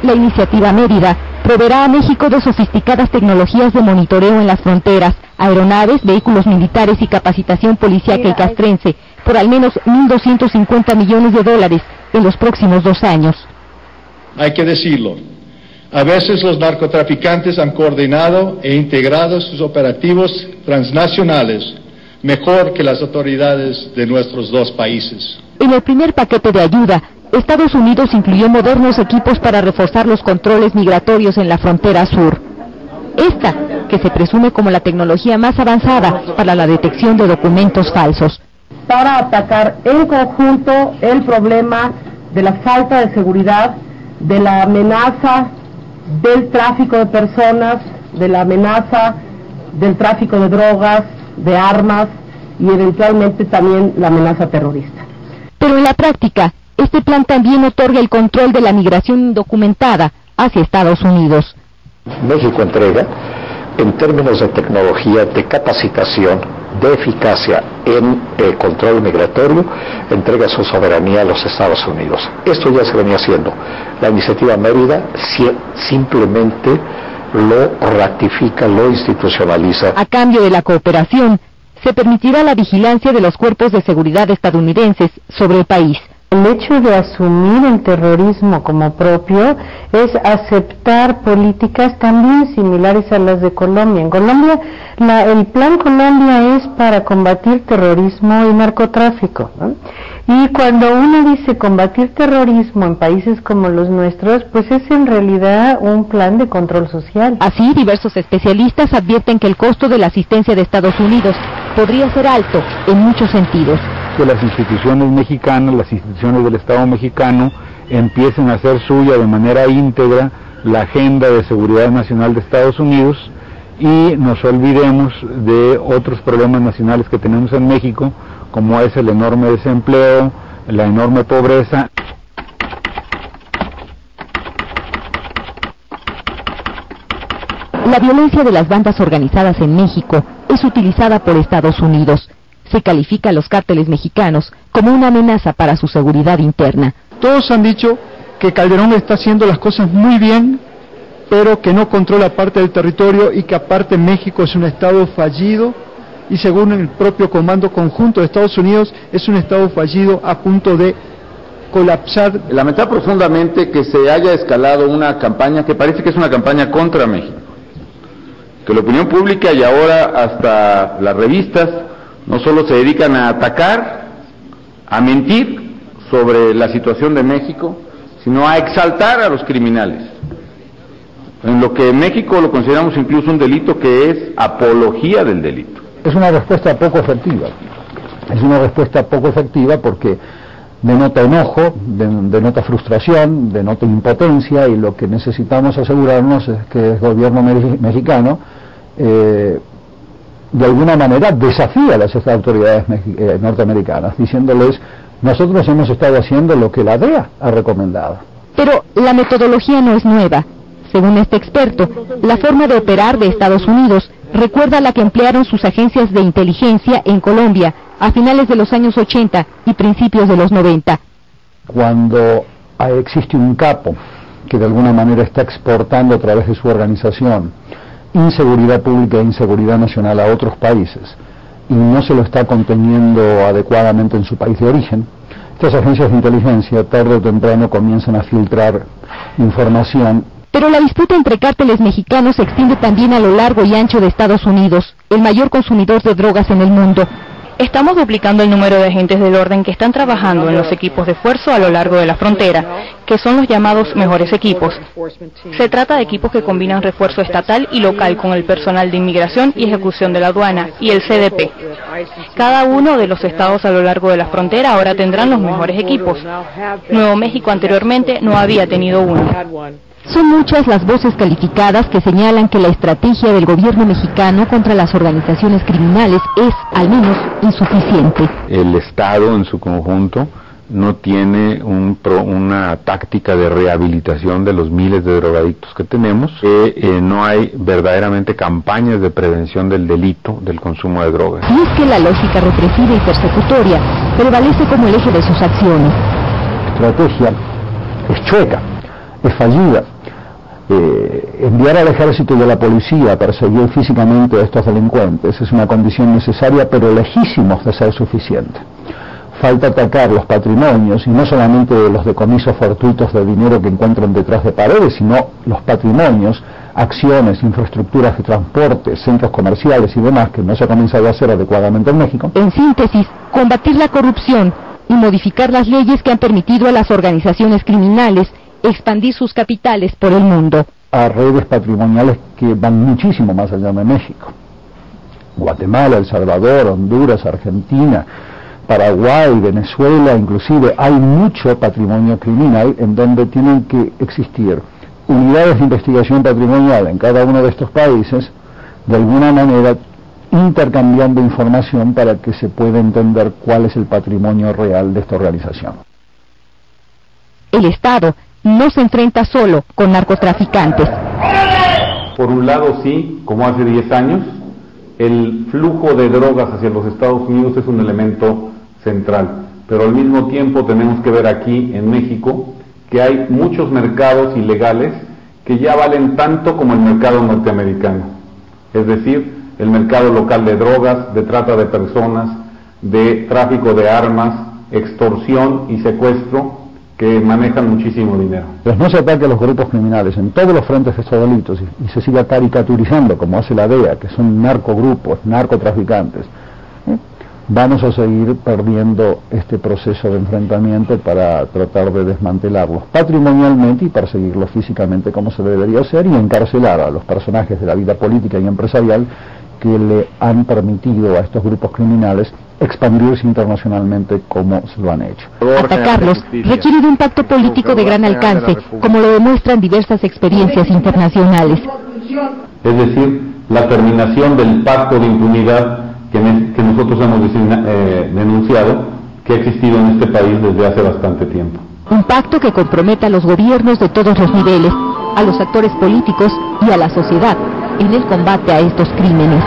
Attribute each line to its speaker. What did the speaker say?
Speaker 1: La iniciativa Mérida proveerá a México de sofisticadas tecnologías de monitoreo en las fronteras, aeronaves, vehículos militares y capacitación policíaca y castrense, por al menos $1.250 millones en los próximos 2 años.
Speaker 2: Hay que decirlo, a veces los narcotraficantes han coordinado e integrado sus operativos transnacionales mejor que las autoridades de nuestros 2 países.
Speaker 1: En el primer paquete de ayuda, Estados Unidos incluyó modernos equipos para reforzar los controles migratorios en la frontera sur. Esta, que se presume como la tecnología más avanzada para la detección de documentos falsos.
Speaker 3: Para atacar en conjunto el problema de la falta de seguridad, de la amenaza del tráfico de personas, de la amenaza del tráfico de drogas, de armas y eventualmente también la amenaza terrorista.
Speaker 1: Pero en la práctica, este plan también otorga el control de la migración indocumentada hacia Estados Unidos.
Speaker 4: México entrega, en términos de tecnología, de capacitación, de eficacia en control migratorio, entrega su soberanía a los Estados Unidos. Esto ya se venía haciendo. La iniciativa Mérida simplemente lo ratifica, lo institucionaliza.
Speaker 1: A cambio de la cooperación, se permitirá la vigilancia de los cuerpos de seguridad estadounidenses sobre el país.
Speaker 3: El hecho de asumir el terrorismo como propio es aceptar políticas también similares a las de Colombia. En Colombia, el Plan Colombia es para combatir terrorismo y narcotráfico, ¿no? Y cuando uno dice combatir terrorismo en países como los nuestros, pues es en realidad un plan de control social.
Speaker 1: Así, diversos especialistas advierten que el costo de la asistencia de Estados Unidos podría ser alto en muchos sentidos.
Speaker 5: Que las instituciones mexicanas, las instituciones del Estado mexicano, empiecen a hacer suya de manera íntegra la agenda de seguridad nacional de Estados Unidos y nos olvidemos de otros problemas nacionales que tenemos en México, como es el enorme desempleo, la enorme pobreza.
Speaker 1: La violencia de las bandas organizadas en México es utilizada por Estados Unidos. Se califica a los cárteles mexicanos como una amenaza para su seguridad interna.
Speaker 6: Todos han dicho que Calderón está haciendo las cosas muy bien, pero que no controla parte del territorio y que aparte México es un estado fallido y según el propio Comando Conjunto de Estados Unidos es un estado fallido a punto de colapsar.
Speaker 7: Lamentar profundamente que se haya escalado una campaña que parece que es una campaña contra México, que la opinión pública y ahora hasta las revistas no solo se dedican a atacar, a mentir sobre la situación de México, sino a exaltar a los criminales. En lo que en México lo consideramos incluso un delito que es apología del delito.
Speaker 5: Es una respuesta poco efectiva. Es una respuesta poco efectiva porque denota enojo, denota frustración, denota impotencia y lo que necesitamos asegurarnos es que el gobierno mexicano de alguna manera desafía a las autoridades norteamericanas, diciéndoles, nosotros hemos estado haciendo lo que la DEA ha recomendado.
Speaker 1: Pero la metodología no es nueva. Según este experto, la forma de operar de Estados Unidos recuerda a la que emplearon sus agencias de inteligencia en Colombia a finales de los años 80 y principios de los 90.
Speaker 5: Cuando existe un capo que de alguna manera está exportando a través de su organización inseguridad pública e inseguridad nacional a otros países y no se lo está conteniendo adecuadamente en su país de origen, estas agencias de inteligencia tarde o temprano comienzan a filtrar información.
Speaker 1: Pero la disputa entre cárteles mexicanos se extiende también a lo largo y ancho de Estados Unidos, el mayor consumidor de drogas en el mundo. Estamos duplicando el número de agentes del orden que están trabajando en los equipos de esfuerzo a lo largo de la frontera, que son los llamados mejores equipos. Se trata de equipos que combinan refuerzo estatal y local con el personal de inmigración y ejecución de la aduana y el CDP. Cada uno de los estados a lo largo de la frontera ahora tendrán los mejores equipos. Nuevo México anteriormente no había tenido uno. Son muchas las voces calificadas que señalan que la estrategia del gobierno mexicano contra las organizaciones criminales es, al menos, insuficiente.
Speaker 5: El Estado en su conjunto no tiene una táctica de rehabilitación de los miles de drogadictos que tenemos, no hay verdaderamente campañas de prevención del delito, del consumo de drogas.
Speaker 1: Y es que la lógica represiva y persecutoria prevalece como el eje de sus acciones.
Speaker 5: La estrategia es chueca. es fallida. Enviar al ejército y a la policía a perseguir físicamente a estos delincuentes es una condición necesaria, pero lejísimos de ser suficiente. Falta atacar los patrimonios, y no solamente los decomisos fortuitos de dinero que encuentran detrás de paredes, sino los patrimonios, acciones, infraestructuras de transporte, centros comerciales y demás que no se ha comenzado a hacer adecuadamente en México.
Speaker 1: En síntesis, combatir la corrupción y modificar las leyes que han permitido a las organizaciones criminales expandir sus capitales por el mundo.
Speaker 5: A redes patrimoniales que van muchísimo más allá de México. Guatemala, El Salvador, Honduras, Argentina, Paraguay, Venezuela, inclusive hay mucho patrimonio criminal en donde tienen que existir unidades de investigación patrimonial en cada uno de estos países, de alguna manera intercambiando información para que se pueda entender cuál es el patrimonio real de esta organización.
Speaker 1: El Estado no se enfrenta solo con narcotraficantes.
Speaker 7: Por un lado, sí, como hace 10 años, el flujo de drogas hacia los Estados Unidos es un elemento central, pero al mismo tiempo tenemos que ver aquí en México que hay muchos mercados ilegales que ya valen tanto como el mercado norteamericano, es decir, el mercado local de drogas, de trata de personas, de tráfico de armas, extorsión y secuestro, que manejan muchísimo dinero.
Speaker 5: Pues no se ataque a los grupos criminales en todos los frentes de estos delitos y se siga caricaturizando, como hace la DEA, que son narcogrupos, narcotraficantes. Vamos a seguir perdiendo este proceso de enfrentamiento para tratar de desmantelarlos patrimonialmente y perseguirlos físicamente como se debería hacer, y encarcelar a los personajes de la vida política y empresarial que le han permitido a estos grupos criminales expandirse internacionalmente como se lo han hecho.
Speaker 1: Atacarlos requiere de un pacto político de gran alcance, como lo demuestran diversas experiencias internacionales.
Speaker 7: Es decir, la terminación del pacto de impunidad que nosotros hemos denunciado, que ha existido en este país desde hace bastante tiempo.
Speaker 1: Un pacto que comprometa a los gobiernos de todos los niveles, a los actores políticos y a la sociedad en el combate a estos crímenes.